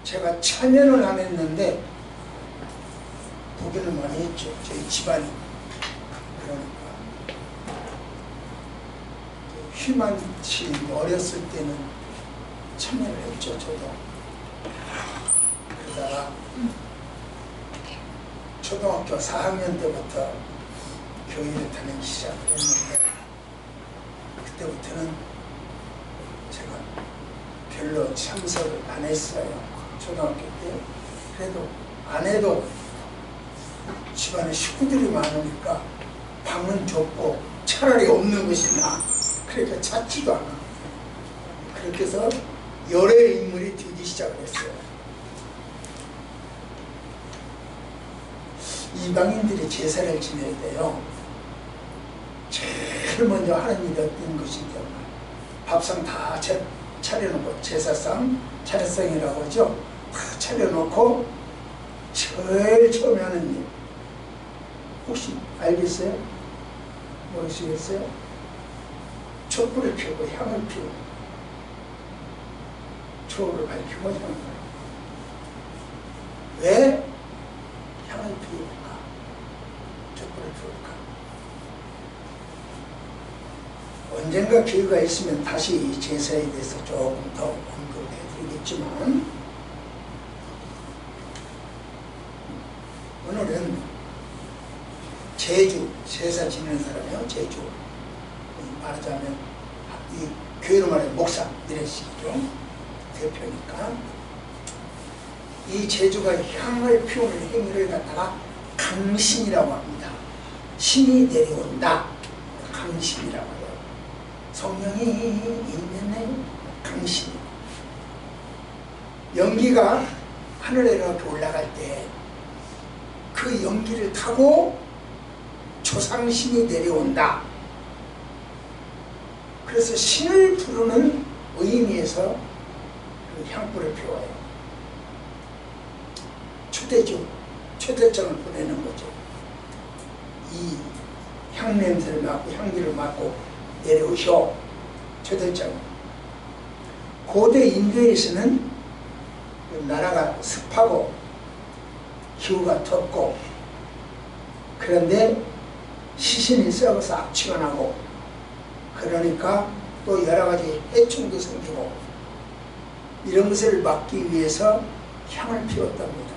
제가 참여는 안 했는데 보기는 많이 했죠. 저희 집안이. 그러니까 휘만치 어렸을 때는 참여를 했죠. 저도. 그러다가 초등학교 4학년 때부터 교회를 다니기 시작을 했는데 그때부터는 제가 별로 참석을 안 했어요. 초등학교 때. 그래도 안 해도 집안에 식구들이 많으니까 방은 좁고 차라리 없는 것이 나아. 그러니까 찾지도 않아. 그렇게 해서 열애 인물이 되기 시작을 했어요. 이방인들이 제사를 지내야 돼요. 제일 먼저 하는 일이 어떤 것이죠? 밥상 다 차려놓고, 제사상, 차례상이라고 하죠. 다 차려놓고 제일 처음에 하는 일, 혹시 알겠어요? 모르시겠어요? 촛불을 피우고 향을 피우고 초를 밝히고 향을 밝히고. 왜 향을 피울까? 촛불을 피울까? 언젠가 기회가 있으면 다시 이 제사에 대해서 조금 더 언급해 드리겠지만 오늘은 제주, 제사 지내는 사람이요. 제주. 말하자면 이 교회로 말하면 목사 이랬시죠. 대표니까 이 제주가 향을 피우는 행위를 갖다가 강신이라고 합니다. 신이 내려온다. 강신이라고 해요. 성령이 있는 강신. 연기가 하늘에 이렇게 올라갈 때 그 연기를 타고 조상신이 내려온다. 그래서 신을 부르는 의미에서 그 향불을 피워요. 초대장을 보내는 거죠. 이 향냄새를 맡고 향기를 맡고 내려오셔. 초대장. 고대 인도에서는 나라가 습하고 기후가 덥고 그런데 시신이 썩어서 악취가 나고 그러니까 또 여러가지 해충도 생기고 이런 것을 막기 위해서 향을 피웠답니다.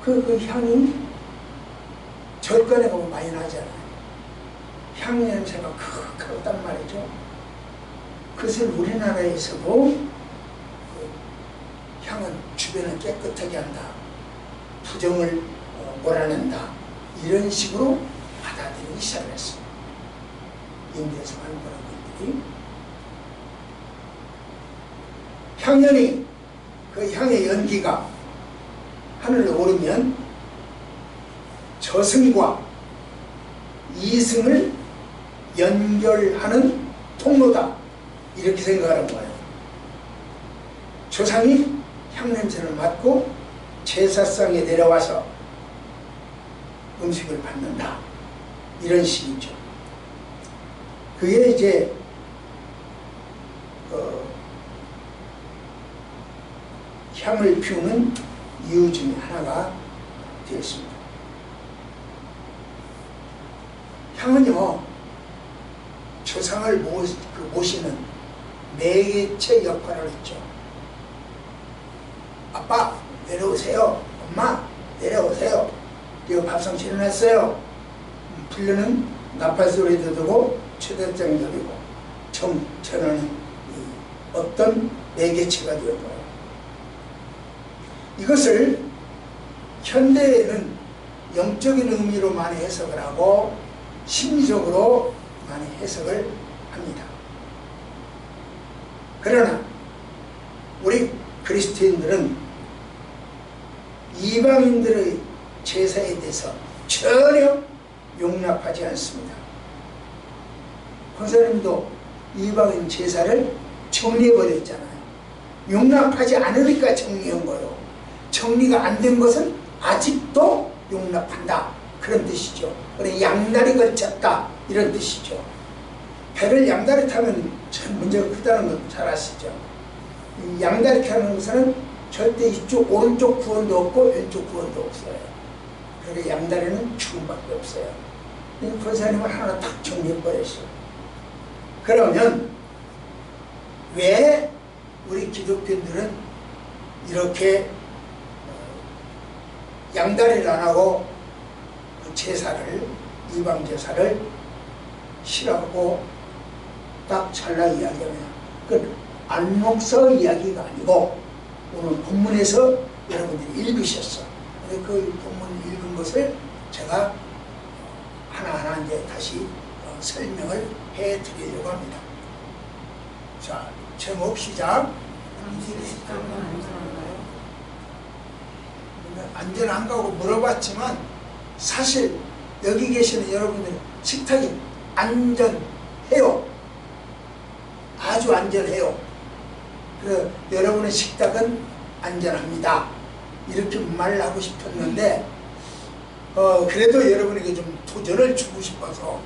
그 향이 절간에 가면 많이 나잖아요. 향 냄새가 크단 말이죠. 그것을 우리나라에서도 그 향은 주변을 깨끗하게 한다. 부정을 몰아낸다. 이런 식으로 받아들이기 시작했어요. 인도에서 하는 분들이. 향연이 그 향의 연기가 하늘로 오르면 저승과 이승을 연결하는 통로다. 이렇게 생각하는 거예요. 조상이 향냄새를 맡고 제사상에 내려와서 음식을 받는다. 이런 식이죠. 그게 이제 향을 피우는 이유 중에 하나가 되었습니다. 향은요, 조상을 모시는 매개체 역할을 했죠. 아빠 내려오세요. 엄마 내려오세요. 이거 밥상 차려놨어요. 불려는 나팔 소리도 들고 초대장도 들고 저는 어떤 매개체가 되었고요. 이것을 현대에는 영적인 의미로 많이 해석을 하고 심리적으로 많이 해석을 합니다. 그러나 우리 그리스도인들은 이방인들의 제사에 대해서 전혀 용납하지 않습니다. 권사님도 이방인 제사를 정리해버렸잖아요. 용납하지 않으니까 정리한 거예요. 정리가 안 된 것은 아직도 용납한다. 그런 뜻이죠. 그래 양다리 걸쳤다. 이런 뜻이죠. 배를 양다리 타면 참 문제가 크다는 건 잘 아시죠. 양다리 타는 것은 절대 이쪽 오른쪽 구원도 없고 왼쪽 구원도 없어요. 그리고 양다리는 죽음밖에 없어요. 권사님은 하나 딱 정리해버렸어요. 그러면 왜 우리 기독교인들은 이렇게 양다리를 안 하고 그 제사를, 이방 제사를 싫어하고 딱 잘라 이야기하냐? 그 안목서 이야기가 아니고 오늘 본문에서 여러분들이 읽으셨어. 그 본문 읽은 것을 제가 하나하나 이제 다시 설명을 해 드리려고 합니다. 자, 제목 시작. 안전한가고 물어봤지만 사실 여기 계시는 여러분들은 식탁이 안전해요. 아주 안전해요. 그래서 여러분의 식탁은 안전합니다. 이렇게 말을 하고 싶었는데 그래도 여러분에게 좀 도전을 주고 싶어서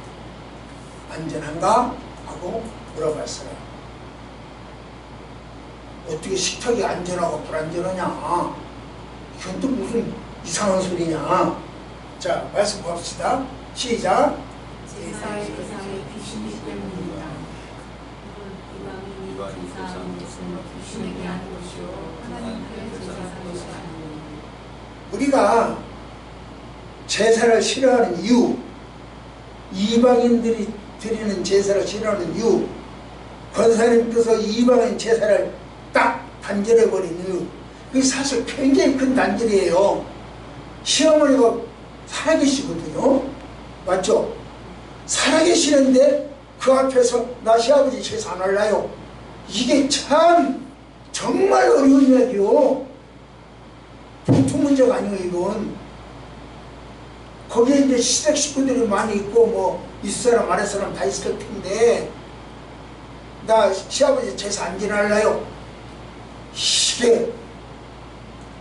안전한가? 하고 물어봤어요. 어떻게 식탁이 안전하고 불안전하냐? 이건 또 무슨 이상한 소리냐? 자, 말씀 봅시다. 시작. 제사의 대상이 귀신이기 때문입니다. 이방인이 제사하는 것은 귀신에게 하는 것이요 하나님께 제사하는 것이 아니니. 우리가 제사를 싫어하는 이유, 이방인들이 드리는 제사를 싫어하는 이유, 권사님께서 이방인 제사를 딱 단절해버린 이유, 그게 사실 굉장히 큰 단절이에요. 시어머니가 살아계시거든요. 맞죠? 살아계시는데 그 앞에서 나 시아버지 제사 안 할래요. 이게 참 정말 어려운 이야기요. 보통 문제가 아니에요, 이건. 거기에 이제 시댁 식구들이 많이 있고 뭐 있을 사람 안 할 사람 다 있을 텐데 나 시아버지 제사 안 지낼래요. 이게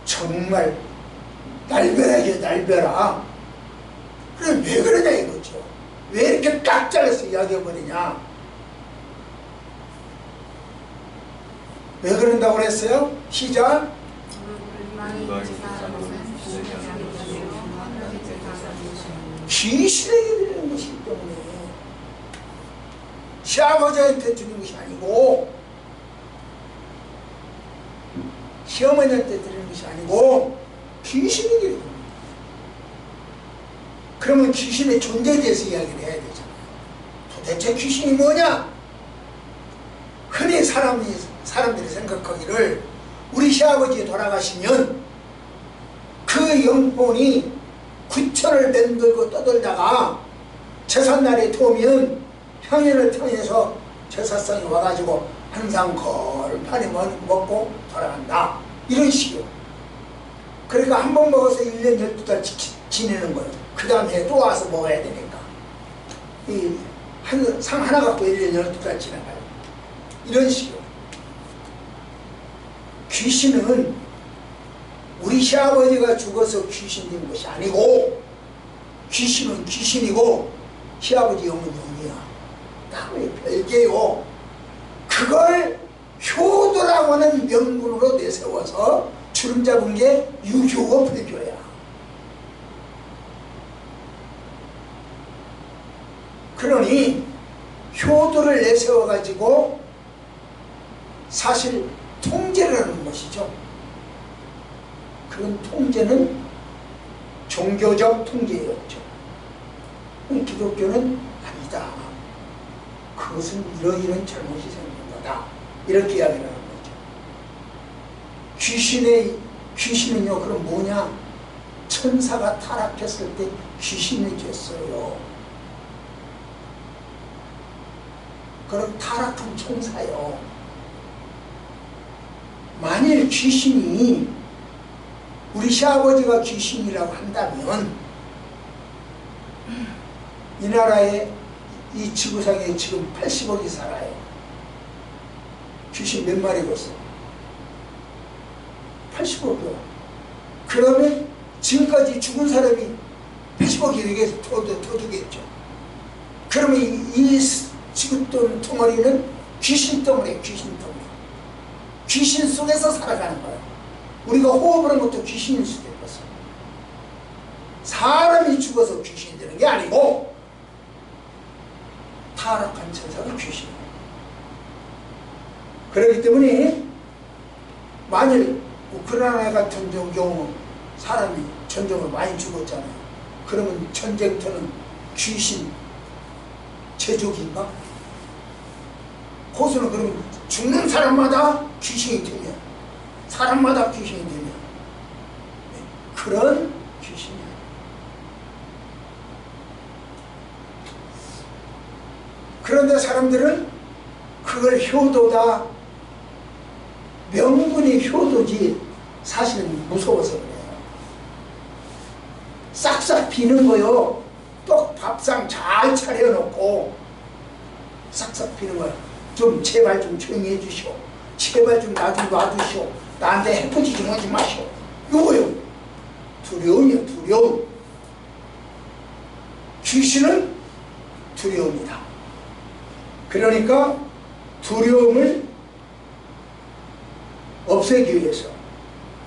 정말 날벼락이에요, 날벼락. 그럼 왜 그러냐 이거죠. 왜 이렇게 딱 잘라서 이야기해버리냐. 왜 그런다고 그랬어요? 시작. 귀신에게 드리는 것이기 때문에 시아버지한테 드리는 것이 아니고 시어머니한테 드리는 것이 아니고 귀신에게 드리는 겁니다. 그러면 귀신의 존재에 대해서 이야기를 해야 되잖아요. 도대체 귀신이 뭐냐? 흔히 사람들이 생각하기를 우리 시아버지 돌아가시면 그 영혼이 구천을 맴돌고 떠돌다가 제삿날에 들어오면 평연을 통해서 제사상에 와가지고 항상 걸판에 먹고 돌아간다. 이런 식이요. 그러니까 한 번 먹어서 1년 12달 지내는 거예요. 그 다음에 또 와서 먹어야 되니까. 상 하나 갖고 1년 12달 지나가요. 이런 식이요. 귀신은 우리 시아버지가 죽어서 귀신 된 것이 아니고 귀신은 귀신이고 시아버지 영은 영이야. 다음에 별개요. 그걸 효도라고 하는 명분으로 내세워서 주름 잡은 게 유효고 불교야. 그러니 효도를 내세워가지고 사실 통제를 하는 것이죠. 그런 통제는 종교적 통제였죠. 기독교는 아니다. 그것은 이러이러한 잘못이 생긴 거다. 이렇게 이야기를 하는 거죠. 귀신은요, 그럼 뭐냐? 천사가 타락했을 때 귀신이 됐어요. 그럼 타락한 천사요. 만일 귀신이 우리 시아버지가 귀신이라고 한다면 이 나라에 이 지구상에 지금 80억이 살아요. 귀신 몇 마리겠어? 80억이요. 그러면 지금까지 죽은 사람이 80억이 더 되겠죠. 그러면 이 지구 덩어리는 귀신 덩어리예요. 귀신 덩어리. 귀신 속에서 살아가는 거예요. 우리가 호흡을 한 것도 귀신일 수도 있겠어. 사람이 죽어서 귀신이 되는 게 아니고 타락한 천사가 귀신이에요. 그렇기 때문에 만일 우크라이나 같은 경우 사람이 전쟁으로 많이 죽었잖아요. 그러면 전쟁터는 귀신 제조기인가? 거기서는 그러면 죽는 사람마다 귀신이 되면, 사람마다 귀신이 되면 그런 귀신이에요. 그런데 사람들은 그걸 효도다, 명분이 효도지 사실은 무서워서 그래요. 싹싹 비는 거요. 또 밥상 잘 차려놓고 싹싹 비는 거야. 좀 제발 좀 조용히 해주시오. 제발 좀 나 좀 놔주시오. 나한테 해코지 좀 하지 마시오. 요거요. 두려움이요, 두려움. 귀신은 두려움이다. 그러니까 두려움을 없애기 위해서,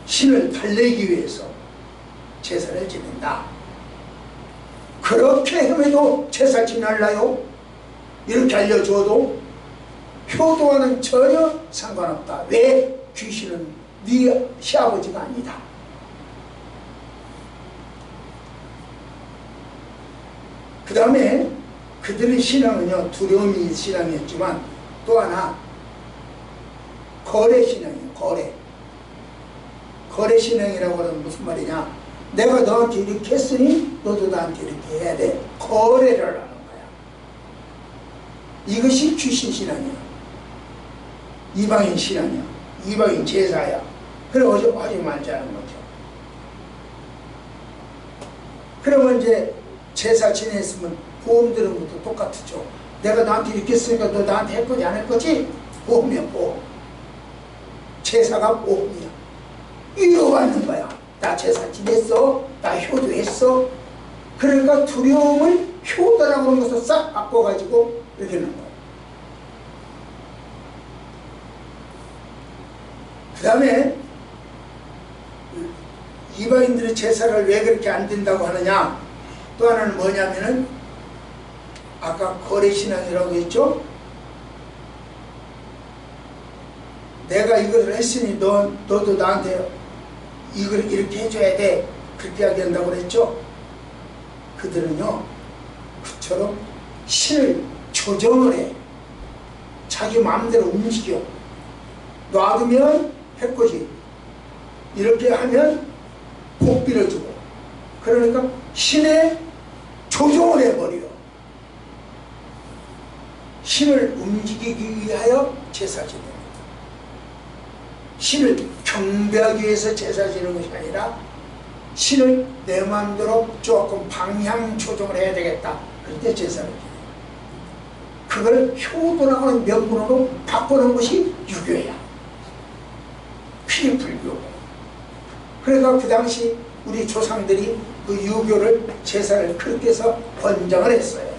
신을 달래기 위해서 제사를 지낸다. 그렇게 해도 제사 지낼라요? 이렇게 알려줘도 효도와는 전혀 상관없다. 왜? 귀신은 네 시아버지가 아니다. 그 다음에 그들의 신앙은요, 두려움이 신앙이었지만 또 하나 거래 신앙이에요. 거래 신앙이라고 하는 무슨 말이냐? 내가 너한테 이렇게 했으니 너도 나한테 이렇게 해야 돼. 거래를 하는 거야. 이것이 귀신 신앙이야. 이방인 신앙이야. 이방인 제사야. 그래 하지 말자는 거죠. 그러면 이제 제사 지냈으면 보험 들은 것도 똑같죠. 내가 나한테 이렇게 했으니까 너 나한테 할 거지 안 할 거지? 보험이야, 보험. 제사가 보험이야. 이거 받는 거야. 나 제사 지냈어. 나 효도했어. 그러니까 두려움을 효도라고 하는 것을 싹 바꿔가지고 이렇게 하는 거야. 그 다음에 이방인들의 제사를 왜 그렇게 안 된다고 하느냐? 또 하나는 뭐냐면은 아까 거래신앙이라고 했죠? 내가 이것을 했으니 너도 나한테 이걸 이렇게 해줘야 돼. 그렇게 이야기한다고 그랬죠? 그들은요, 그처럼 신을 조정을 해. 자기 마음대로 움직여. 놔두면 해코지. 이렇게 하면 복 빌어주고. 그러니까 신의 조종을 해버려. 신을 움직이기 위하여 제사 지내는 거예요. 신을 경배하기 위해서 제사 지내는 것이 아니라 신을 내 마음대로 조금 방향 조정을 해야 되겠다. 그럴 때 제사를 지내요. 그걸 효도라고 하는 명분으로 바꾸는 것이 유교야. 피불교. 그러니까 그 당시 우리 조상들이 그 유교를 제사를 그렇게 해서 권장을 했어요.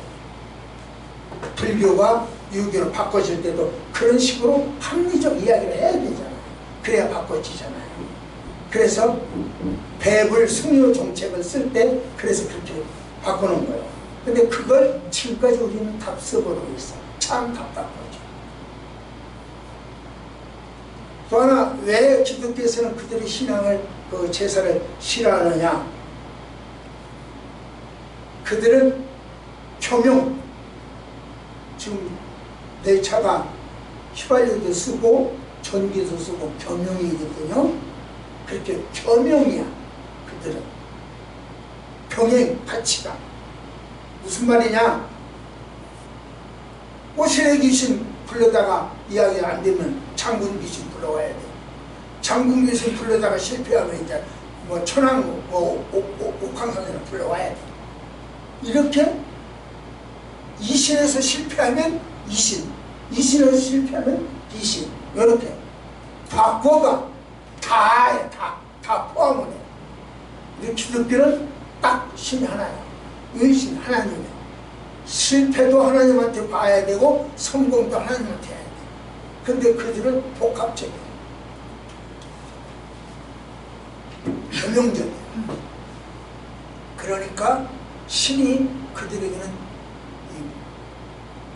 불교가 유교를 바꿔질 때도 그런 식으로 합리적 이야기를 해야 되잖아요. 그래야 바꿔지잖아요. 그래서 배불 승려 정책을 쓸 때 그래서 그렇게 바꾸는 거예요. 근데 그걸 지금까지 우리는 다 써버리고 있어. 참 답답하죠. 또 하나, 왜 기독교에서는 그들의 신앙을, 그 제사를 싫어하느냐? 그들은 겸용, 지금 내 차가 휘발유도 쓰고 전기도 쓰고 겸용이거든요. 그렇게 겸용이야. 그들은 병행 가치가 무슨 말이냐? 오실의 귀신 불러다가 이야기 안 되면 장군 귀신 불러와야 돼. 장군 귀신 불러다가 실패하면 이제 뭐 천왕 옥황상제를 불러와야 돼. 이렇게 이신에서 실패하면 이신, 이신에서 실패하면 이신, 이렇게 바꿔가 다 해, 다 포함을 해. 우리 기독교는 딱 신이 하나야. 의신 하나님이야. 실패도 하나님한테 봐야 되고 성공도 하나님한테 해야 돼. 근데 그들은 복합적이야. 겸용적이에요. 그러니까 신이 그들에게는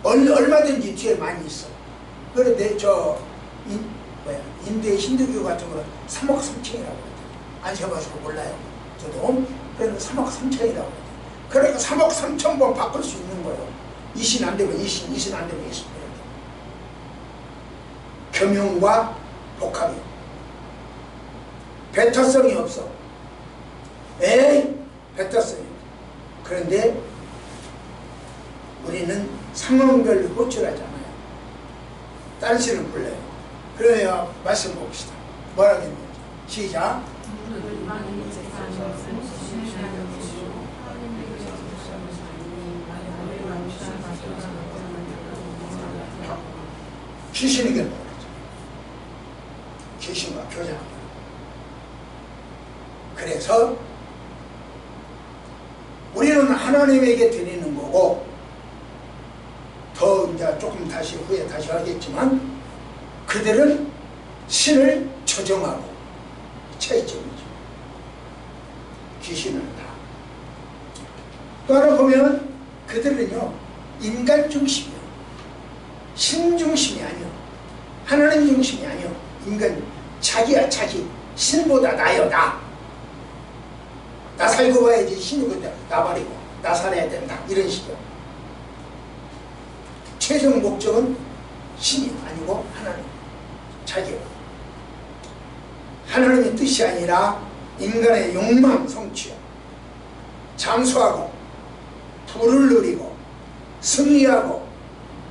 얼마든지 뒤에 많이 있어. 그런데 인도의 힌두교 같은 거는 3억 3천이라고 그래요. 안 세봐서 몰라요. 저도. 그래서 3억 3천이라고 그래요. 그러니까 3억 3천 번 바꿀 수 있는 거예요. 이 신 안 되면 이 신, 이 신 안 되면 이 신. 겸용과 복합이 배타성이 없어. 에이, 배타성이 없어. 그런데 우리는 상황별로 호출하잖아요. 딴 신을 불러요. 그래야 말씀 봅시다. 뭐라 했는지. 시작. 귀신에게 뭐라죠? 귀신과 교제합니다. 그래서 우리는 하나님에게 드리는 거고, 더 이제 조금 다시 후에 다시 하겠지만, 그들은 신을 조정하고 차이점이죠. 귀신은 다. 또 하나 보면 그들은요, 인간 중심이요. 신 중심이 아니요. 하나님 중심이 아니요. 인간, 자기야 자기. 신보다 나요 나. 나 살고 봐야지. 신이 그때 나 버리고 나 살아야 된다. 이런 식이요. 최종 목적은 신이 아니고 하나님. 자기요. 하나님의 뜻이 아니라 인간의 욕망 성취요. 장수하고 부를 누리고 승리하고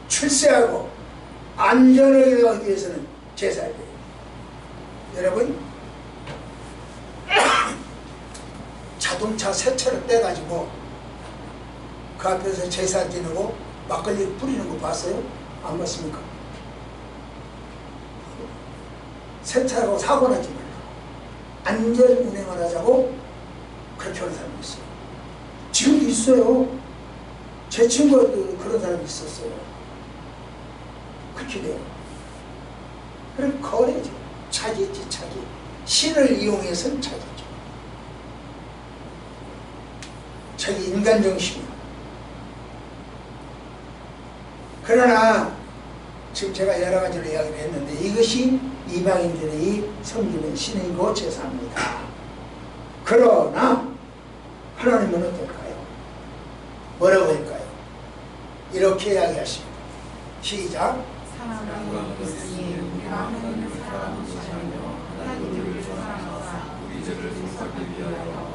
출세하고 안전하게 하기 위해서는 제사를 해요. 여러분, 자동차 새 차를 빼가지고 그 앞에서 제사 지내고 막걸리 뿌리는 거 봤어요? 안 봤습니까? 새 차라고 사고 나지 말라. 안전 운행을 하자고 그렇게 하는 사람이 있어요. 지금도 있어요. 제 친구도 그런 사람이 있었어요. 그렇게 돼요. 그럼 거래죠. 자기지 자기. 신을 이용해서는 자기죠. 자기 인간정신이요. 그러나 지금 제가 여러 가지로 이야기를 했는데 이것이 이방인들이 섬기는 신이고 제사입니다. 그러나 하나님은 어떨까요? 뭐라고 할까요? 이렇게 이야기하십니다. 시작. 사랑하는 것이 하나님을 사랑하시며 하나님을 사랑하사 우리 죄를 속하기 위하여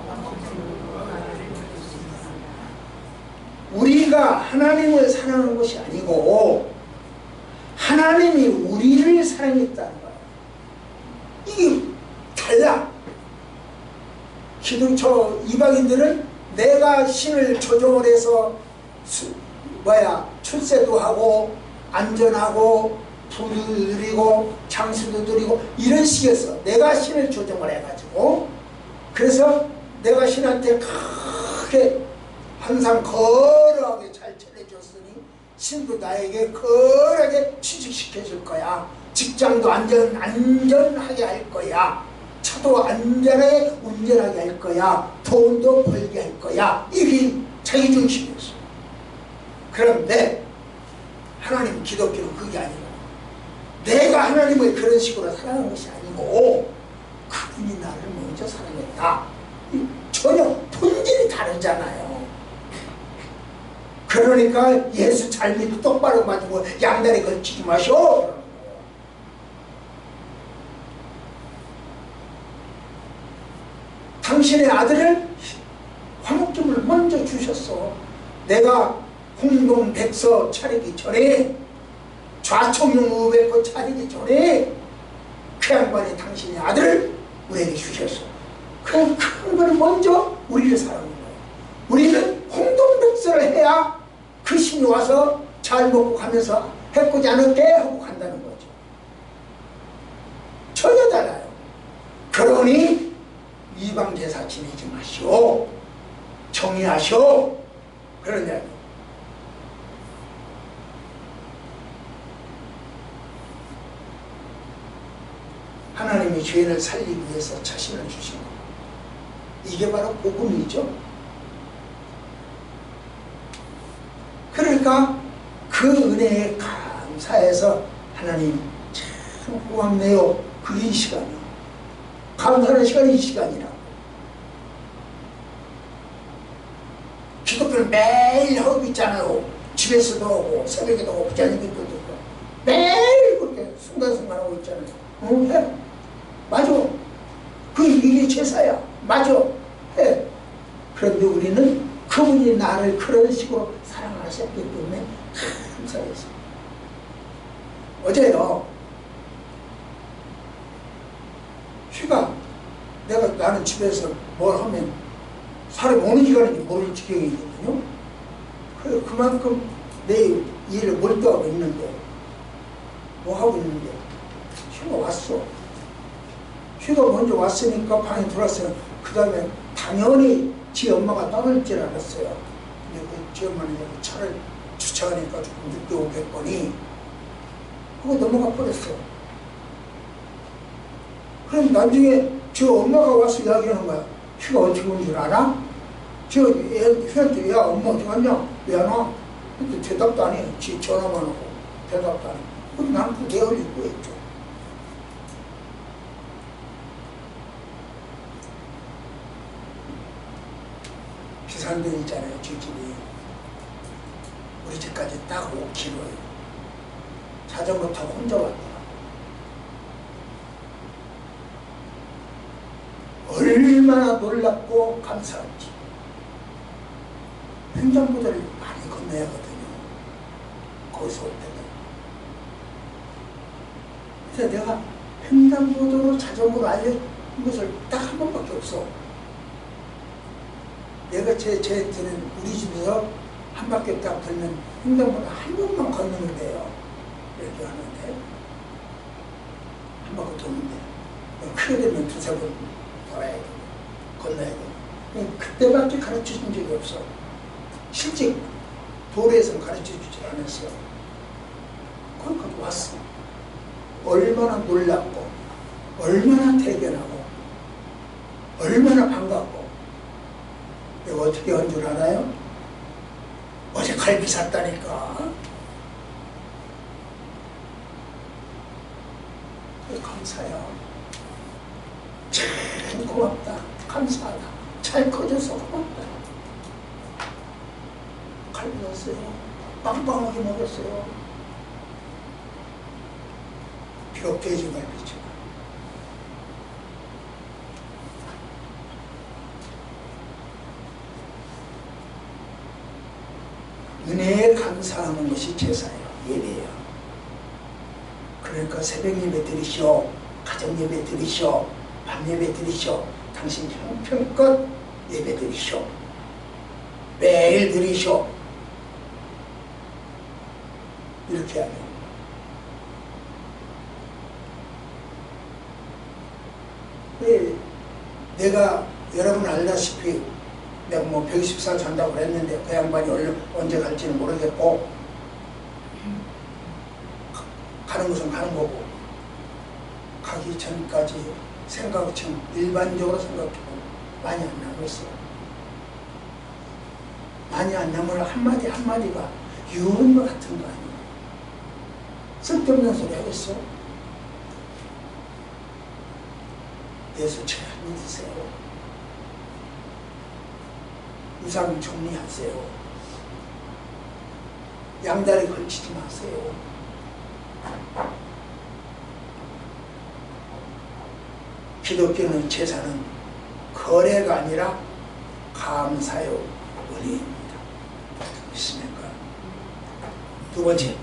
우리가 하나님을 사랑하는 것이 아니고 하나님이 우리를 사랑했다는 거예요. 이게 달라. 기독교 이방인들은 내가 신을 조종을 해서 출세도 하고 안전하고 부도 누리고 장수도 누리고 이런 식이었어. 내가 신을 조정을 해가지고. 그래서 내가 신한테 크게 항상 거룩하게 잘 전해줬으니 신도 나에게 거룩하게 취직시켜줄 거야. 직장도 안전하게 할 거야. 차도 안전하게 운전하게 할 거야. 돈도 벌게 할 거야. 이게 자기중심이었어. 그런데 하나님 기독교는 그게 아니고 내가 하나님을 그런 식으로 사랑하는 것이 아니고 그분이 나를 먼저 사랑했다. 전혀 본질이 다르잖아요. 그러니까 예수 잘 믿고 똑바로 맞고 양다리 걸치지 마시오. 당신의 아들을 화목제물을 먼저 주셨어. 내가 공동백서 차리기 전에 좌총용우백호 차리기 전에 그 양반이 당신의 아들을 우리에게 주셨어. 그 큰 거는 먼저 우리를 사랑하는 거예요. 우리는 공동백서를 해야 그 신이 와서 잘 먹고 가면서 해코지 않을게 하고 간다는 거죠. 전혀 달라요. 그러니 이방 제사 지내지 마시오. 정의하시오. 그런 이야기. 하나님이 죄인을 살리기 위해서 자신을 주신 것. 이게 바로 복음이죠. 그러니까 그 은혜에 감사해서 하나님 참 고맙네요. 그게 이 시간이에요. 감사하는 시간이 이 시간이라고. 기독교는 매일 하고 있잖아요. 집에서도 하고 새벽에도 하고 부자님들도 하고 매일 그렇게 순간순간 하고 있잖아요. 응, 해. 맞아. 이게 제사야. 맞아. 해. 그런데 우리는 그분이 나를 그런 식으로 사랑하셨기 때문에 감사해서. 어제요. 휴가. 나는 집에서 뭘 하면 사람이 어느 시간인지 모를 지경이거든요. 그만큼 내 일을 몰두하고 있는데, 뭐 하고 있는데, 휴가 왔어. 휴가 먼저 왔으니까 방에 들어왔어요. 그 다음에 당연히 지 엄마가 떠날 줄 알았어요. 근데 지 엄마는 차를 주차하니까 조금 늦게 오겠거니, 그거 넘어가 버렸어. 그럼 나중에 지 엄마가 와서 이야기하는 거야. 휴가 어떻게 온 줄 알아? 휴한테 야 엄마 어디 갔냐? 왜 안 와? 근데 대답도 안 해. 지 전화만 하고 대답도 안 해. 그럼 나는 그 내용을 읽고 있죠. 비산동 있잖아요. 저 집이. 우리 집까지 딱 5km예요. 자전거 타고 혼자 왔더라. 얼마나 놀랍고 감사한지. 횡단보도를 많이 건너야 하거든요. 거기서 올 때는. 그래서 내가 횡단보도로 자전거를 알려준 것을 딱 한 번밖에 없어. 내가 저한테는 우리 집에서 한 바퀴 딱 돌면 횡단보도 한 번만 건너면 돼요. 이렇게 하는데 한 바퀴 도는데 크게 되면 두세 번 돌아야 돼. 건너야 돼. 그때밖에 가르쳐 준 적이 없어. 실제 도로에서는 가르쳐 주지 않았어요. 거기까지 왔어. 얼마나 놀랍고 얼마나 대견하고 얼마나 반갑고. 내가 어떻게 한 줄 알아요? 어제 갈비 샀다니까. 감사해요. 참 고맙다. 감사하다. 잘 커져서 고맙다. 갈비 샀어요. 빵빵하게 먹었어요. 비록 돼지갈비죠. 은혜에 감사하는 것이 제사예요. 예배예요. 그러니까 새벽 예배 드리시오. 가정 예배 드리시오. 밤 예배 드리시오. 당신 형편껏 예배 드리시오. 매일 드리시오. 이렇게 하면 내가 여러분 알다시피 내가 뭐 120살 산다고 그랬는데 그 양반이 언제 갈지는 모르겠고 가는 것은 가는 거고 가기 전까지 생각을 좀 일반적으로 생각해보면 많이 안 남았어요. 많이 안 남으면 한마디 한마디가 유언과 같은 거 아니에요. 쓸데없는 소리 하겠어. 예수 잘 믿으세요. 우상 정리하세요. 양다리 걸치지 마세요. 기독교는 제사는 거래가 아니라 감사요 은혜입니다. 있습니까? 두 번째.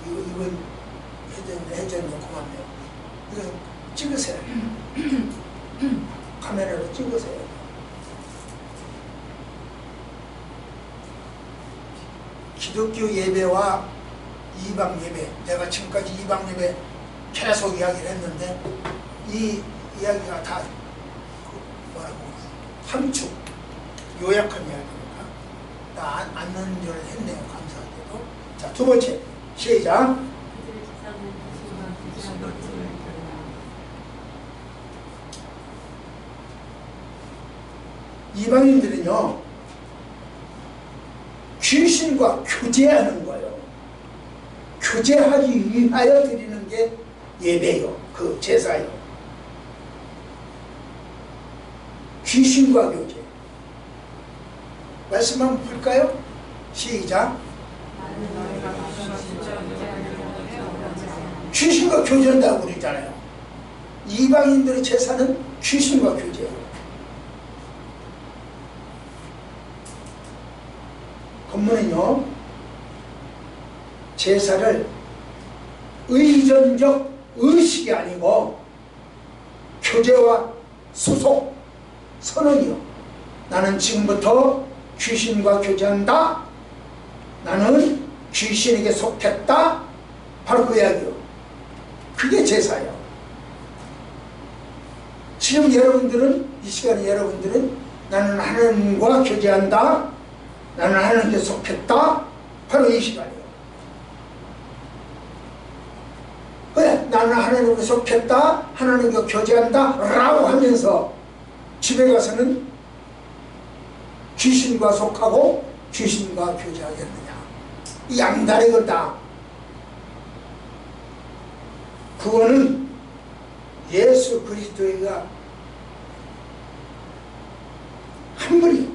이건 해전은 고맙네요. 이거 찍으세요. 카메라로 찍으세요. 기독교 예배와 이방 예배, 내가 지금까지 이방 예배 계속 이야기를 했는데 이 이야기가 다 뭐라고 함축, 요약한 이야기니까 다 안는 줄 했네요. 감사하게도. 자, 두 번째 시작. 이방인들은요, 귀신과 교제하는 거예요. 교제하기 위하여 드리는 게 예배요, 그 제사요. 귀신과 교제. 말씀 한번 볼까요? 시작. 귀신과 교제한다고 그러잖아요. 이방인들의 제사는 귀신과 교제예요. 본문은요, 제사를 의존적 의식이 아니고 교제와 수속, 선언이요. 나는 지금부터 귀신과 교제한다. 나는 귀신에게 속했다. 바로 그 이야기요. 그게 제사예요. 지금 여러분들은, 이 시간에 여러분들은 나는 하나님과 교제한다. 나는 하나님께 속했다. 바로 이 시간이에요. 그래, 나는 하나님께 속했다. 하나님과 교제한다. 라고 하면서 집에 가서는 귀신과 속하고 귀신과 교제하겠느냐. 이 양다르겠다. 그거는 예수 그리스도가 한 분이,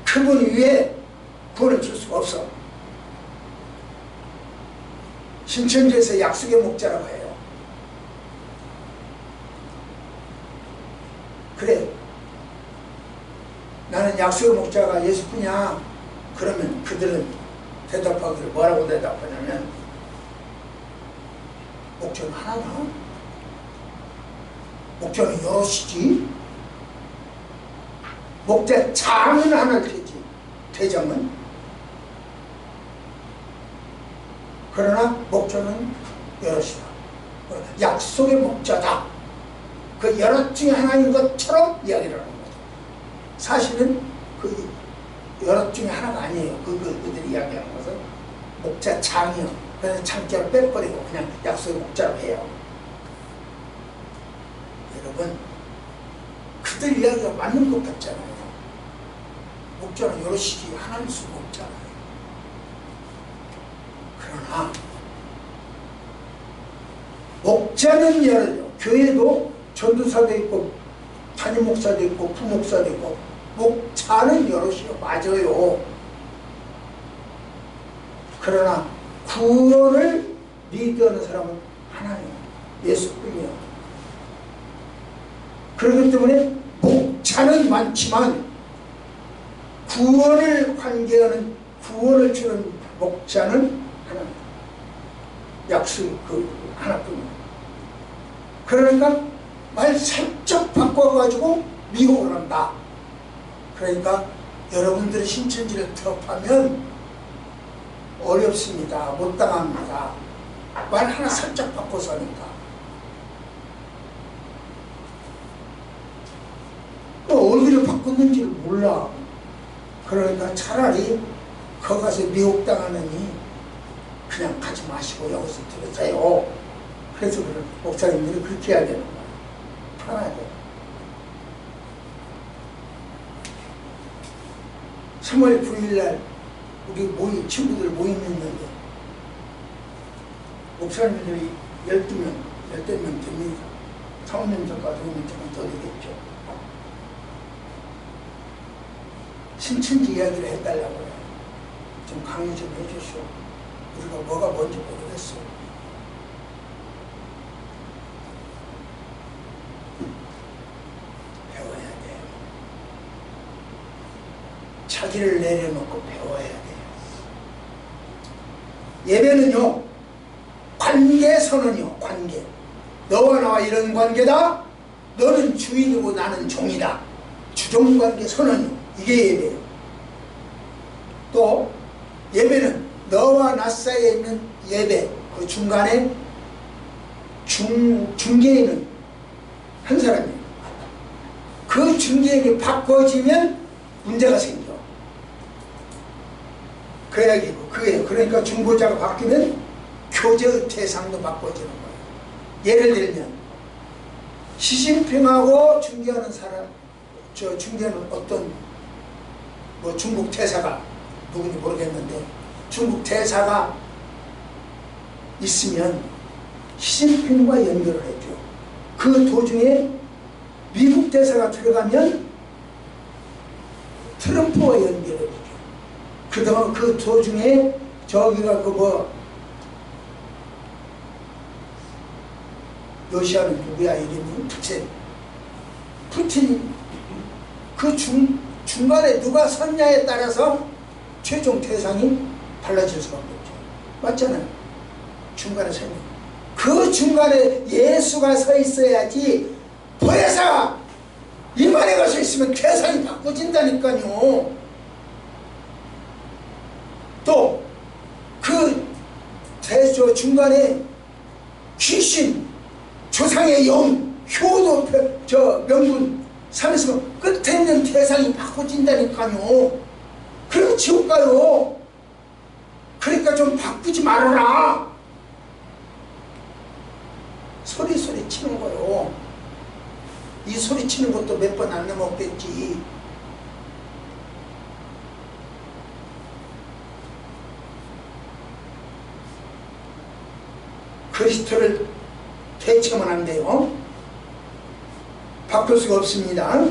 그분 위에 구원을 줄 수가 없어. 신천지에서 약속의 목자라고 해요. 그래, 나는 약속의 목자가 예수뿐이야. 그러면 그들은 대답하기를 뭐라고 대답하냐면, 목자는 하나냐? 목자는 여럿이지. 목자 장은 하나일 테지, 대장은. 그러나 목자는 여럿이다. 약속의 목자다. 그 여럿 중에 하나인 것처럼 이야기를 하는 거죠. 사실은 그 여럿 중에 하나가 아니에요. 그들이 이야기하는 것은 목자 장이요. 그래서 장자를 빼버리고 그냥 약속의 목자라고 해요. 여러분, 그들 이야기가 맞는 것 같잖아요. 목자는 여럿이지 하나일 수가 없잖아요. 그러나 목자는 여럿이요. 교회도 전도사도 있고 담임 목사도 있고 부목사도 있고 목자는 여럿이요. 맞아요. 그러나 구원을 리드하는 사람은 하나님, 예수뿐이요. 그렇기 때문에 목자는 많지만 구원을 관계하는, 구원을 주는 목자는 하나님, 약속 그 하나뿐이에요. 그러니까 말 살짝 바꿔가지고 미혹을 한다. 그러니까 여러분들의 신천지를 드롭하면 어렵습니다. 못 당합니다. 말 하나 살짝 바꿔서 하니까. 어디를 바꿨는지를 몰라. 그러니까 차라리 거기 가서 미혹당하느니 그냥 가지 마시고 여기서 들으세요. 그래서 그런 목사님들이 그렇게 해야 되는 거야. 편하게. 3월 9일날 우리 친구들 모임했는데 목사님들이 12명, 10명 됩니다. 사모님들과 도움이 조금 더 되겠죠. 신천지 이야기를 해달라고 해요. 좀 강의 좀 해주시오. 우리가 뭐가 뭔지 모르겠어. 배워야 돼요. 자기를 내려놓고 배워야 돼요. 예배는요, 관계 선언이요. 관계. 너와 나와 이런 관계다. 너는 주인이고 나는 종이다. 주종관계 선언이요. 이게 예배예요. 또 예배는 너와 나 사이에 있는 예배, 그 중간에 중개에 있는 한 사람이에요. 그 중개에게 바꿔지면 문제가 생겨. 그 이야기고 그게요. 그러니까 중보자가 바뀌면 교제의 대상도 바꿔지는 거예요. 예를 들면 시진핑하고 중개하는 사람, 저 중대는 어떤 뭐 중국 대사가 누군지 모르겠는데 중국 대사가 있으면 시진핑과 연결을 해줘. 그 도중에 미국 대사가 들어가면 트럼프와 연결을 해줘. 그동안 그 도중에 저기가 그 뭐 러시아는 누구야 이름이 푸틴 그 중간에 누가 섰냐에 따라서 최종 대상이 달라질 수밖에 없죠. 맞잖아요. 중간에 서 있는 그 중간에 예수가 서 있어야지 보혜사가 이만희가 서 있으면 대상이 바꿔진다니까요. 또 그 중간에 귀신 조상의 영 효도 명분 삼있으면 끝에 있는 대상이 바꿔진다니까요. 그럼 지옥 가요. 그러니까 좀 바꾸지 말아라. 소리 치는 거요. 이 소리 치는 것도 몇 번 안 넘었겠지. 그리스도를 대체하면 안 돼요. 바꿀 수가 없습니다.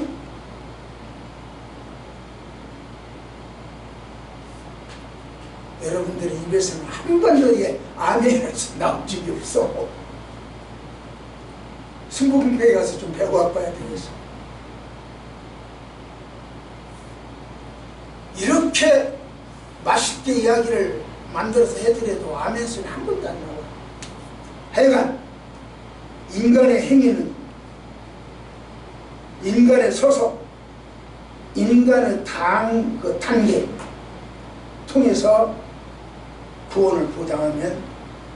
여러분들의 입에서는 한 번도 아멘에서 나온 적이 없어. 승부분배에 가서 좀 배워 와봐야 되겠어. 이렇게 맛있게 이야기를 만들어서 해드려도 아멘 소리 한 번도 안 나와요. 하여간 인간의 행위는 인간의 소속, 인간의 단계 통해서 구원을 보장하면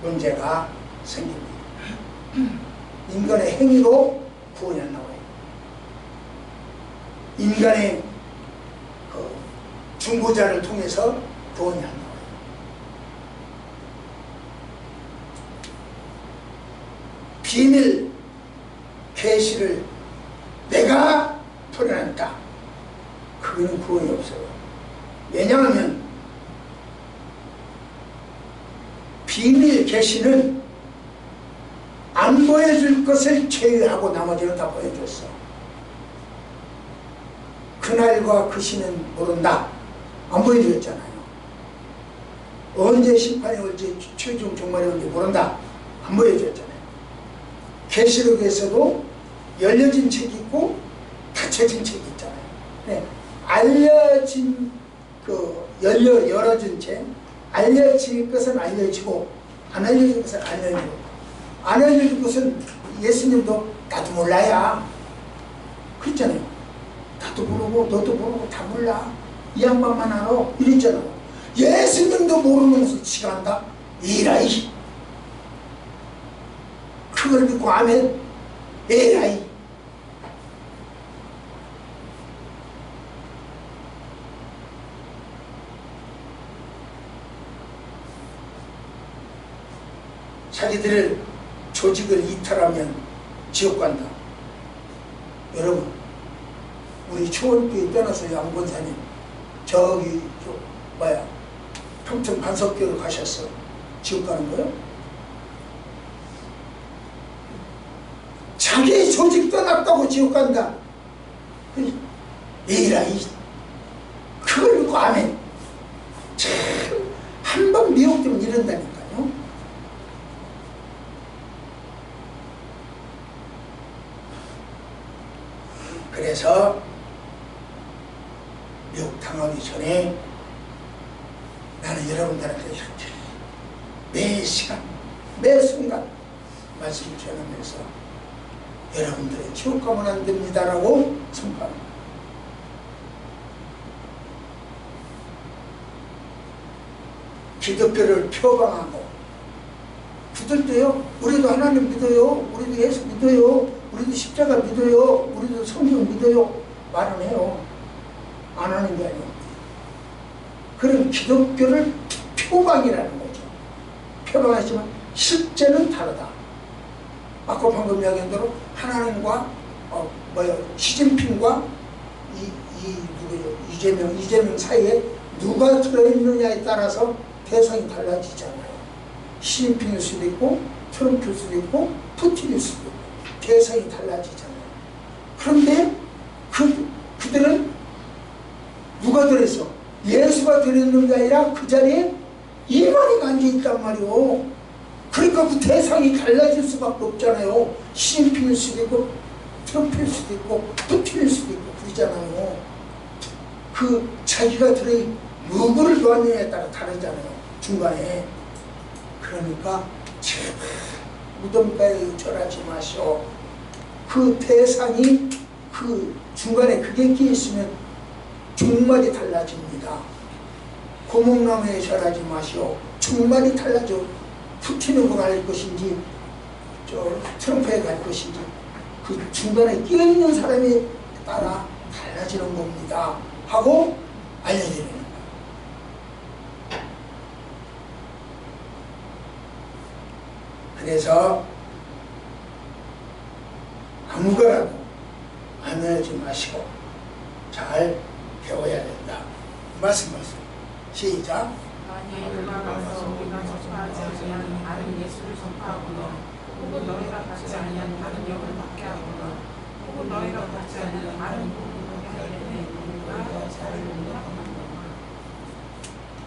문제가 생깁니다. 인간의 행위로 구원이 안 나와요. 인간의 중보자를 통해서 구원이 안 나와요. 비밀 계시를 내가 풀어낸다. 그거는 구원이 없어요. 왜냐하면 비밀 계시는 안 보여줄 것을 제외하고 나머지는 다 보여줬어. 그날과 그 시는 모른다. 안 보여줬잖아요. 언제 심판이 올지 최종 종말이 올지 모른다. 안 보여줬잖아요. 계시록에서도 열려진 책이 있고 닫혀진 책이 있잖아요. 네. 알려진 열어진 책, 알려질 것은 알려지고 안 알려질 것은 안 알려지고, 안 알려질 것은 예수님도 나도 몰라야 그랬잖아요. 나도 모르고 너도 모르고 다 몰라, 이 양반만 알아 이랬잖아요. 예수님도 모르면서 지가 한다? 이라이. 그걸 믿고 아멘. 에라이. 자기들의 조직을 이탈하면 지옥 간다. 여러분, 우리 초원교회 떠나서 양본사님 저기 평촌 반석교로 가셨어. 지옥 가는 거요? 자기 조직 떠났다고 지옥 간다. 에라이. 그걸 믿고 아멘. 참, 한 번 미혹되면 이런다니까요. 그래서 미혹당하기 전에 나는 여러분들한테 이렇게 매 시간, 매 순간 말씀을 전하면서 여러분들의 지옥 가면 안 됩니다라고 선포합니다. 기독교를 표방하고, 그들도요, 우리도 하나님 믿어요, 우리도 예수 믿어요, 우리도 십자가 믿어요, 우리도 성경 믿어요 말은 해요. 안 하는 게 아니에요. 그런 기독교를 표방이라는 거죠. 표방하지만 실제는 다르다. 아까 방금 이야기한 대로 하나님과 시진핑과 누구예요? 이재명 사이에 누가 들어있느냐에 따라서 대상이 달라지잖아요. 시진핑일 수도 있고 트럼프일 수도 있고 푸틴일 수도 있고 대상이 달라지잖아요. 그런데 그들은 누가 들어있어? 예수가 들어있는 게 아니라 그 자리에 이만희가 앉아있단 말이오. 그러니까 그 대상이 달라질 수밖에 없잖아요. 시진핑일 수도 있고 트럼프일 수도 있고 푸틴일 수도 있고 그러잖아요. 그 자기가 누구를 놓았느냐에 따라 다르잖아요. 중간에. 그러니까 제발 무덤가에 절하지 마시오. 그 대상이 그 중간에 그게 끼있으면 종말이 달라집니다. 고목나무에 절하지 마시오. 종말이 달라져. 푸틴으로 갈 것인지 트럼프에 갈 것인지 그 중간에 끼어있는 사람에 따라 달라지는 겁니다 하고 알려드리는 거예요. 그래서 아무거나도 안하지 마시고 잘 배워야 된다. 말씀하세요. 시작. 만일 누가 가서 우리가 접하지 아니하는 다른 예수를 접하거나 혹은 너희가 받지 아니하는 다른 영을 받게 하거나 혹은 너희가 받지 아니하는 다른 복음을 받게 하려면 우리가 잘 용납하는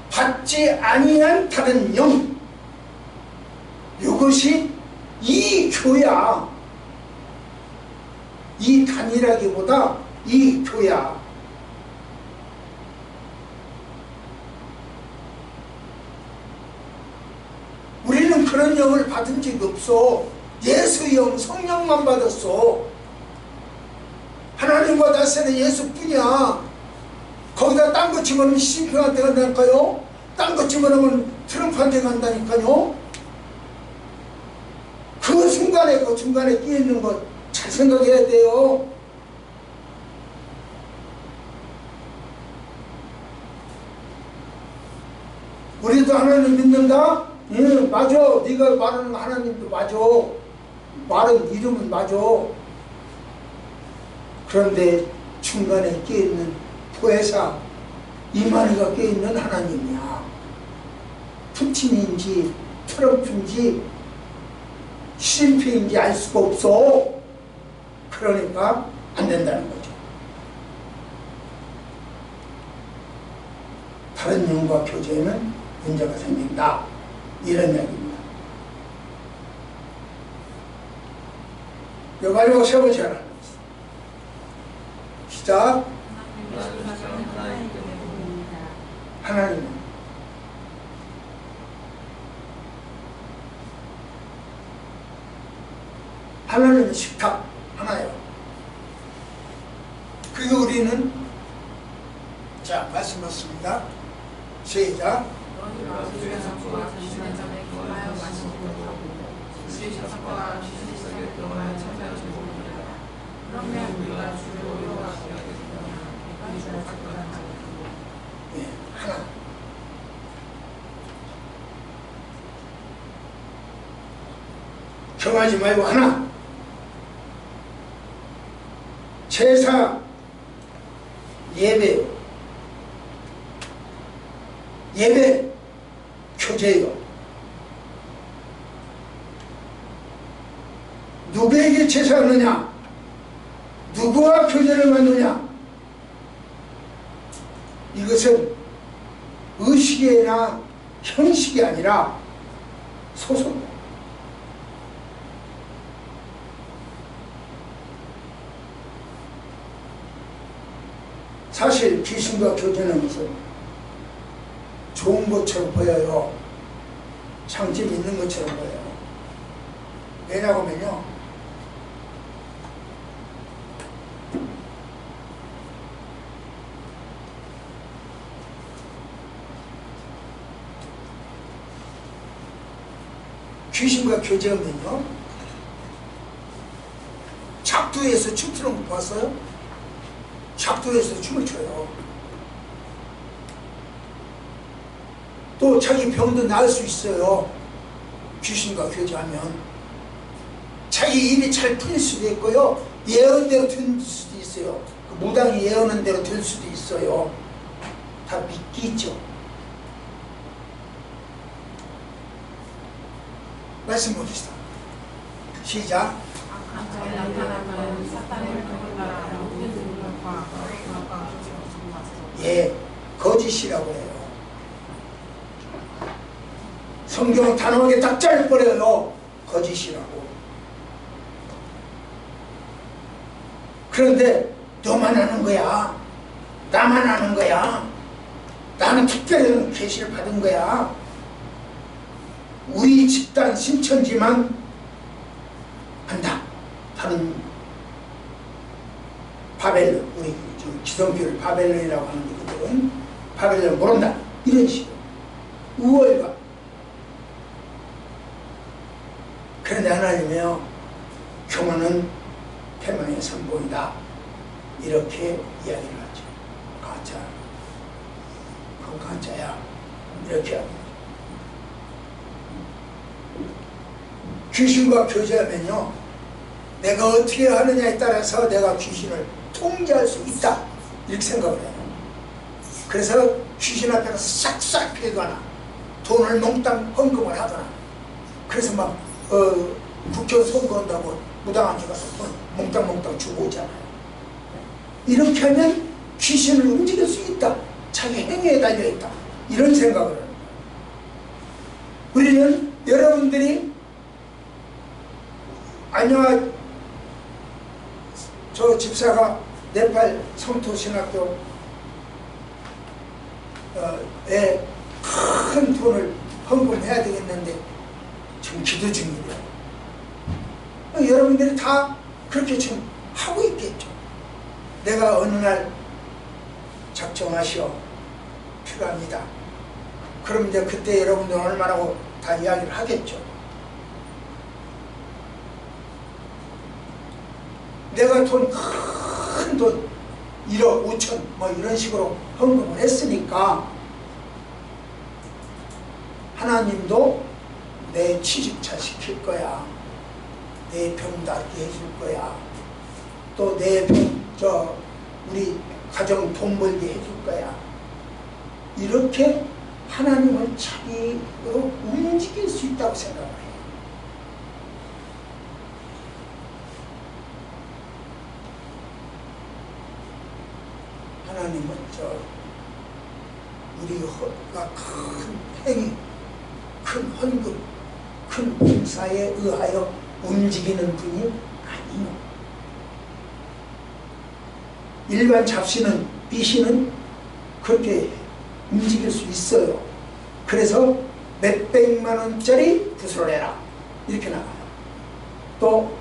받지 아니한 다른 영, 이것이 이 교야. 이 단이라기보다 이 교야. 우리는 그런 영을 받은 적이 없어. 예수 영, 성령만 받았어. 하나님과 다스리는 예수뿐이야. 거기다 딴 거 집어넣으면 시진핑한테 간다니까요. 딴 거 집어넣으면 트럼프한테 간다니까요. 그 중간에 끼어있는 거 잘 생각해야 돼요. 우리도 하나님 믿는다? 응, 맞아. 네가 말하는 하나님도 맞아. 말은 이름은 맞아. 그런데 중간에 끼어있는 포회사 이만희가 끼어있는 하나님이야. 푸틴인지 트럼프인지 시진핑인지 알 수가 없어. 그러니까 안 된다는 거죠. 다른 영과 교제에는 문제가 생긴다. 이런 이야기입니다. 이거 가지고 세워보셔라. 시작. 하나님은 하나님은 식탁 하나예요. 그리고 우리는 자 말씀하십니다. 시작. 너희가 주의 잡과 귀신의 전에 경하여 마시지 못하고 주의 잡과 귀신의 전에 경하여 참여하지 못하리라. 그러면 우리가 주를 여호와께 하겠으나 주를 받거나 예, 하나. 경하지 말고 하나. 제사 예배 교제요. 누구에게 제사하느냐? 누구와 교제를 만드냐? 이것은 의식이나 형식이 아니라 소속. 사실 귀신과 교제하는 것은 좋은 것처럼 보여요. 장점이 있는 것처럼 보여요. 왜냐고 하면요, 귀신과 교제하면요, 작두에서 춤추는 거 봤어요? 작두에서 춤을 춰요. 또 자기 병도 나을 수 있어요. 귀신과 교제하면. 자기 일이 잘 풀릴 수도 있고요. 예언대로 될 수도 있어요. 그 무당이 예언한 대로 될 수도 있어요. 다 믿기죠. 말씀 봅시다. 시작. 악한 나타나는 사탄을 그분나라 모든 능력과 거룩함과 예, 거짓이라고 해요. 성경은 단호하게 딱 잘라버려요. 거짓이라고. 그런데 너만 아는 거야. 나만 아는 거야. 나는 특별히 계시를 받은 거야. 우리 집단 신천지만 한다. 다른 바벨론, 우리 기성교를 바벨론이라고 하는 이들은 바벨론 모른다. 이런 식으로 우월감. 그런데 하나님이요, 교만은 패망의 선봉이다. 이렇게 이야기를 하죠. 가짜. 그건 가짜야. 이렇게 합니다. 귀신과 교제하면요, 내가 어떻게 하느냐에 따라서 내가 귀신을 통제할 수 있다. 이렇게 생각을 해요. 그래서 귀신 앞에 가서 싹싹 패거나 돈을 몽땅 헌금을 하거나, 그래서 막 국회의원 선거한다고 무당한테 가서 돈 몽땅 주고 오잖아요. 이렇게 하면 귀신을 움직일 수 있다. 자기 행위에 달려있다. 이런 생각을 합니다. 우리는 여러분들이 아니야, 저 집사가 네팔 성토신학교에 큰 돈을 헌금해야 되겠는데 지금 기도 중이래요. 여러분들이 다 그렇게 지금 하고 있겠죠. 내가 어느 날 작정하시오, 필요합니다. 그럼 이제 그때 여러분들 얼마라고 다 이야기를 하겠죠. 내가 큰 돈 1억 5천 뭐 이런 식으로 헌금을 했으니까 하나님도 내 취직차 시킬 거야. 내 병 낫게 해줄 거야. 또 내 우리 가정 돈 벌게 해줄 거야. 이렇게 하나님을 자기로 움직일 수 있다고 생각을 해요. 하나님은 우리가 큰 행위, 큰 헌금, 큰 봉사에 의하여 움직이는 분이 아니요. 일반 잡신은, 비신은 그렇게 움직일 수 있어요. 그래서 몇백만 원짜리 구슬을 해라. 이렇게 나가요. 또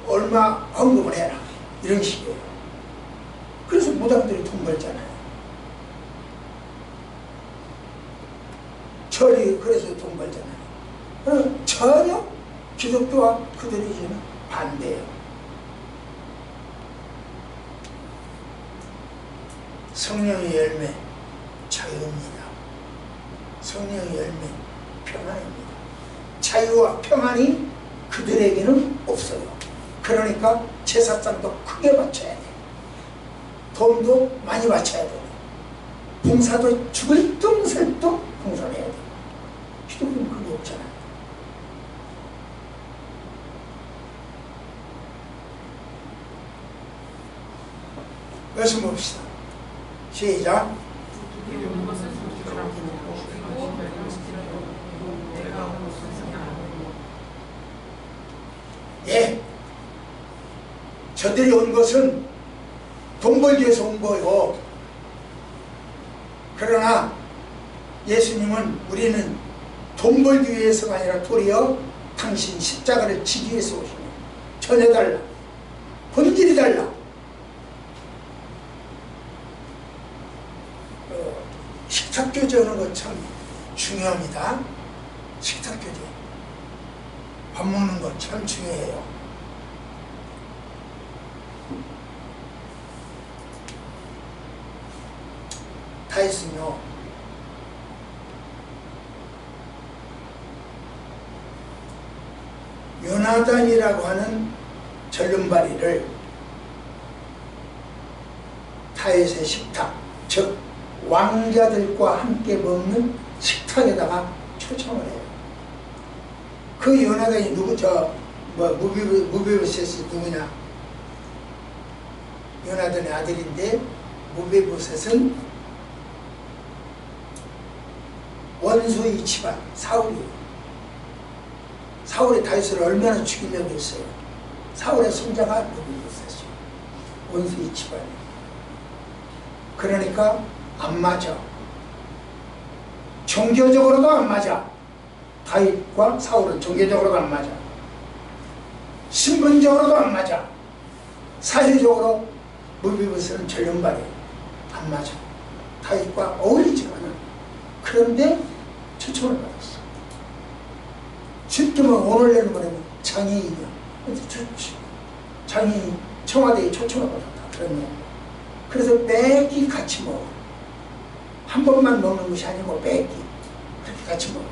얼마 헌금을 해라. 이런 식이에요. 그래서 무당들이 돈 벌잖아요. 절이 그래서 돈 벌잖아요. 전혀 기독교와 그들이 지금 반대예요. 성령의 열매, 자유입니다. 성령의 열매, 평안입니다. 자유와 평안이 그들에게는 없어요. 그러니까 제사장도 크게 바쳐야 돼요. 돈도 많이 바쳐야 돼요. 봉사도 죽을 똥살도 봉사를 해야 돼요. 기독교는 그게 없잖아요. 말씀 봅시다. 시작. 예, 저들이 온 것은 돈 벌기 위해서 온 거예요. 그러나 예수님은 우리는 돈 벌기 위해서가 아니라 도리어 당신 십자가를 지기 위해서 오시네. 전혀 달라. 본질이 달라. 식탁교제 하는 거 참 중요합니다. 식탁교제. 밥 먹는 거 참 중요해요. 다 있으며 요나단이라고 하는 절름발이를 다윗의 식탁, 즉 왕자들과 함께 먹는 식탁에다가 초청을 해요. 그 요나단이 누구, 무베보셋이 누구냐? 요나단의 아들인데, 무베보셋은 원수의 집안, 사울이 다윗을 얼마나 죽이려고 했어요. 사울의 손자가 무베보셋이에요. 원수의 집안. 그러니까 안 맞아. 종교적으로도 안 맞아. 다윗과 사울은 종교적으로도 안 맞아. 신분적으로도 안 맞아. 사회적으로 무비보셋은 전륜발이에요. 안 맞아. 다윗과 어울리지가 않아. 그런데 초청을 받았어. 쉽게 말하면 오늘 내는 거라면 장애인이야. 장애인 청와대에 초청을 받았다. 그런 거. 그래서 매끼 같이 먹어. 한 번만 먹는 것이 아니고 매끼 그렇게 같이 먹어.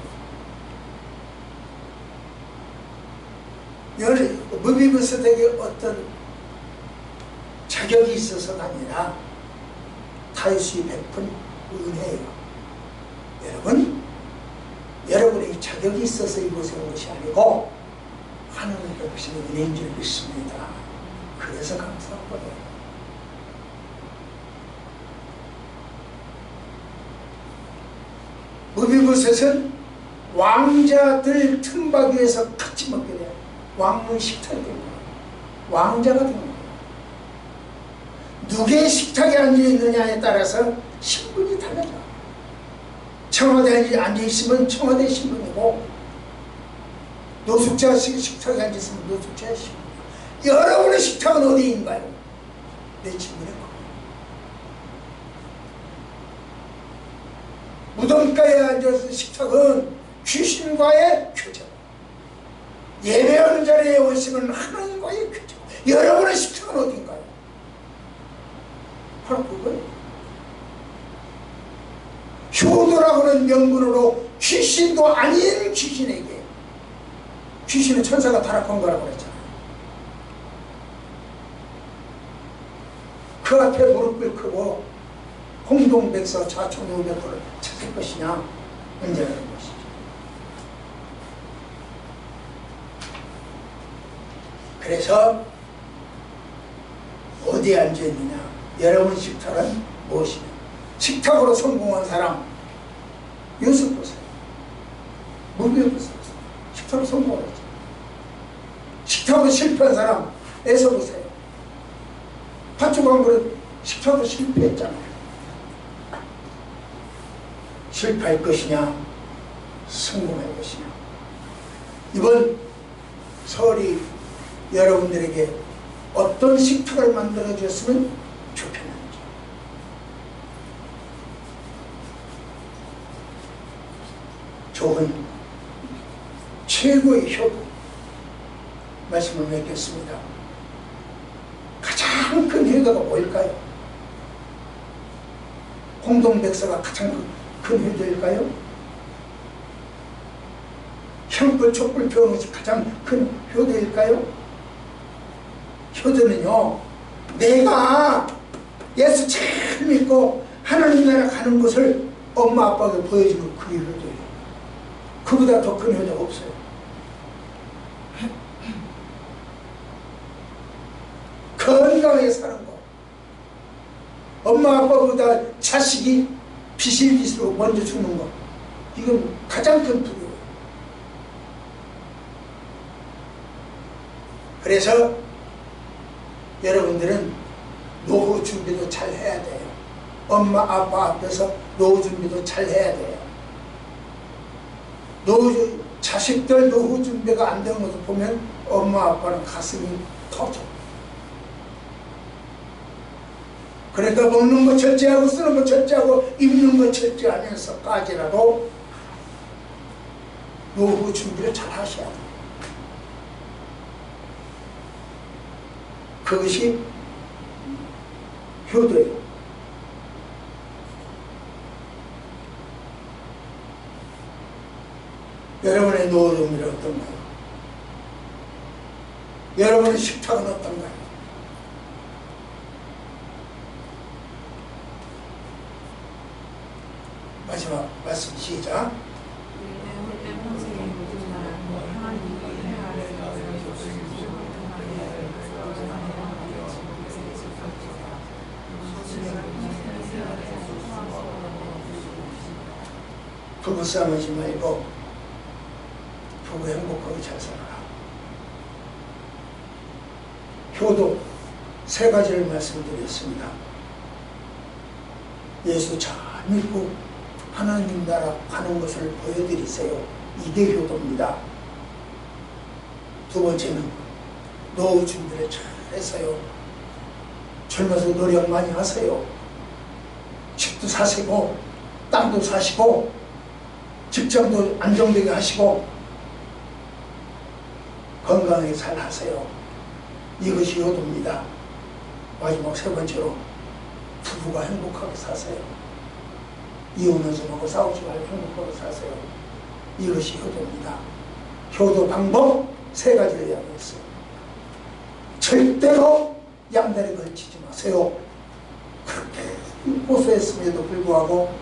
무비보셋에게 어떤 자격이 있어서가 아니라 다윗이 베푼 은혜예요. 여러분의 자격이 있어서 이곳에 온 것이 아니고 하나님 베푸신 은혜인 줄 믿습니다. 그래서 감사한 거예요. 무비보셋은 왕자들 틈바귀에서 같이 먹게 돼요. 왕의 식탁이 된 거예요. 왕자가 된 거예요. 누구의 식탁에 앉아있느냐에 따라서 신분이 달라져. 청와대에 앉아있으면 청와대 신분이고, 노숙자 식탁에 앉아있으면 노숙자의 신분. 여러분의 식탁은 어디인가요? 내 질문에 거예요. 무덤가에 앉아서 식탁은 귀신과의 교제. 예배하는 자리에 오시면 하나님과의 교제. 여러분의 식탁은 어딘가요? 바로 그거예요. 효도라고 하는 명분으로 귀신도 아닌 귀신에게, 귀신은 천사가 타락한 거라고 그랬잖아요. 그 앞에 무릎을 꿇고 홍동백서 좌천우백호를 찾을 것이냐 문제라는 것이죠. 그래서 어디에 앉아있느냐, 여러분의 식탁은 무엇이냐. 식탁으로 성공한 사람 요셉 보세요. 무비보셋 식탁으로 성공을 했죠. 식탁으로 실패한 사람 에서 보세요. 팥죽왕국은 식탁으로 실패했잖아요. 실패할 것이냐 성공할 것이냐. 이번 설이 여러분들에게 어떤 식탁을 만들어 주었으면 좋겠는지. 좋은 최고의 효도 말씀을 맺겠습니다. 가장 큰 효도가 뭘까요? 홍동백서가 가장 큰 효도일까요? 형불 촛불 배우는 것이 가장 큰 효도일까요? 효도는요, 내가 예수 잘 믿고 하나님 나라 가는 것을 엄마 아빠에게 보여주는 그게 효도예요. 그보다 더 큰 효도가 없어요. 건강하게 사는 거. 엄마 아빠보다 자식이 비실비실로 먼저 죽는 거. 이건 가장 큰 불이에요. 그래서 여러분들은 노후 준비도 잘 해야 돼요. 엄마 아빠 앞에서 노후 준비도 잘 해야 돼요. 자식들 노후 준비가 안 되는 것을 보면 엄마 아빠는 가슴이 터져. 그러니까 먹는 거 절제하고 쓰는 거 절제하고 입는 거 절제하면서까지라도 노후 준비를 잘 하셔야 돼요. 그것이 효도예요. 여러분의 노후 준비는 어떤가요? 여러분의 식탁은 어떤가요? 마지막 말씀 시작. 내 평생의 모든 날 하나님이 해하를 부부싸움 하지 말고 부부 행복하게 잘 살아라. 효도 세 가지를 말씀드렸습니다. 예수 잘 믿고 하나님 나라 가는 것을 보여드리세요. 이게 효도입니다. 두 번째는 노후 준비를 잘 해서요. 젊어서 노력 많이 하세요. 집도 사시고 땅도 사시고 직장도 안정되게 하시고 건강하게 잘 하세요. 이것이 효도입니다. 마지막 세 번째로 부부가 행복하게 사세요. 이혼하지 말고 싸우지 말고 행복하게 사세요. 이것이 효도입니다. 효도 방법 세 가지를 이야기했어요. 절대로 양다리 걸치지 마세요. 그렇게 고소했음에도 불구하고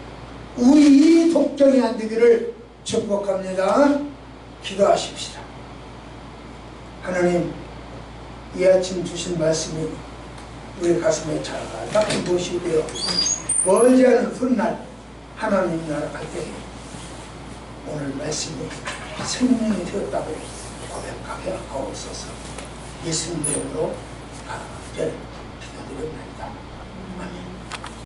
우리 독경이 안 되기를 축복합니다. 기도하십시다. 하나님, 이 아침 주신 말씀이 우리 가슴에 차갑게 못이 되어 멀지 않은 훗날 하나님 나라 갈 때 오늘 말씀이 생명이 되었다고 고백하게 하옵소서. 예수님 이름으로 간절히 기도드립니다.